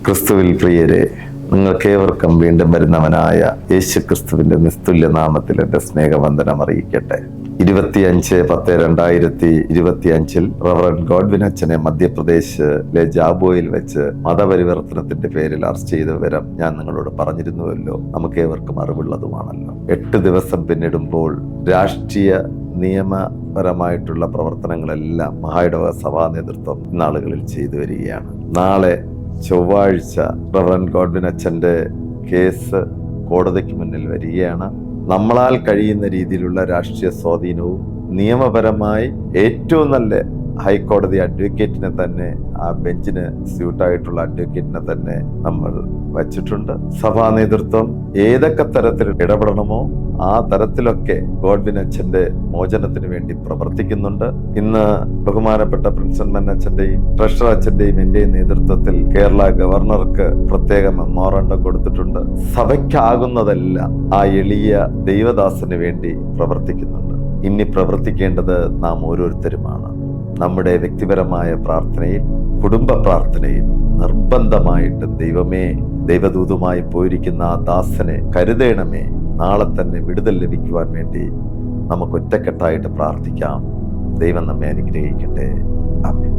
ക്രിസ്തുവിൽ പ്രിയരെ, നിങ്ങൾക്കേവർക്കും വീണ്ടും വരുന്നവനായ യേശു ക്രിസ്തുവിന്റെ നിസ്തുല്യ നാമത്തിൽ എൻ്റെ സ്നേഹവന്ദനം അറിയിക്കട്ടെ. 25/10/2025 റവറൻഡ് ഗോഡ്വിൻ അച്ഛനെ മധ്യപ്രദേശിലെ ജാബോയിൽ വെച്ച് മതപരിവർത്തനത്തിന്റെ പേരിൽ അറസ്റ്റ് ചെയ്ത വിവരം ഞാൻ നിങ്ങളോട് പറഞ്ഞിരുന്നുവല്ലോ. നമുക്കേവർക്കും അറിവുള്ളതുമാണല്ലോ. 8 ദിവസം പിന്നിടുമ്പോൾ രാഷ്ട്രീയ നിയമപരമായിട്ടുള്ള പ്രവർത്തനങ്ങളെല്ലാം മഹായിടവക സഭാ നേതൃത്വം നാളുകളിൽ ചെയ്തു വരികയാണ്. നാളെ ചൊവ്വാഴ്ച റവറൻഡ് ഗോഡ്വിൻ അച്ഛൻ്റെ കേസ് കോടതിക്ക് മുന്നിൽ വരികയാണ്. നമ്മളാൽ കഴിയുന്ന രീതിയിലുള്ള രാഷ്ട്രീയ സ്വാധീനവും നിയമപരമായി ഏറ്റവും നല്ല ഹൈക്കോടതി അഡ്വക്കേറ്റിനെ തന്നെ, ആ ബെഞ്ചിന് സ്യൂട്ടായിട്ടുള്ള അഡ്വക്കേറ്റിനെ തന്നെ നമ്മൾ വച്ചിട്ടുണ്ട്. സഭാ നേതൃത്വം ഏതൊക്കെ തരത്തിൽ ഇടപെടണമോ ആ തരത്തിലൊക്കെ ഗോഡ്വിൻ അച്ഛന്റെ മോചനത്തിന് വേണ്ടി പ്രവർത്തിക്കുന്നുണ്ട്. ഇന്ന് ബഹുമാനപ്പെട്ട പ്രിൻസൺ അച്ഛന്റെയും ട്രഷറർ അച്ഛന്റെയും എന്റെയും നേതൃത്വത്തിൽ കേരള ഗവർണർക്ക് പ്രത്യേക മെമ്മോറണ്ടം കൊടുത്തിട്ടുണ്ട്. സഭയ്ക്കാകുന്നതെല്ലാം ആ എളിയ ദൈവദാസന് വേണ്ടി പ്രവർത്തിക്കുന്നുണ്ട്. ഇനി പ്രവർത്തിക്കേണ്ടത് നാം ഓരോരുത്തരുമാണ്. നമ്മുടെ വ്യക്തിപരമായ പ്രാർത്ഥനയിൽ, കുടുംബ പ്രാർത്ഥനയിൽ നിർബന്ധമായിട്ട് ദൈവമേ, ദൈവദൂതുമായി പോയിരിക്കുന്ന ആ ദാസനെ കരുതേണമേ, നാളെ തന്നെ വിടുതൽ ലഭിക്കുവാൻ വേണ്ടി നമുക്ക് ഒറ്റക്കെട്ടായിട്ട് പ്രാർത്ഥിക്കാം. ദൈവം നമ്മെ അനുഗ്രഹിക്കട്ടെ. ആമേൻ.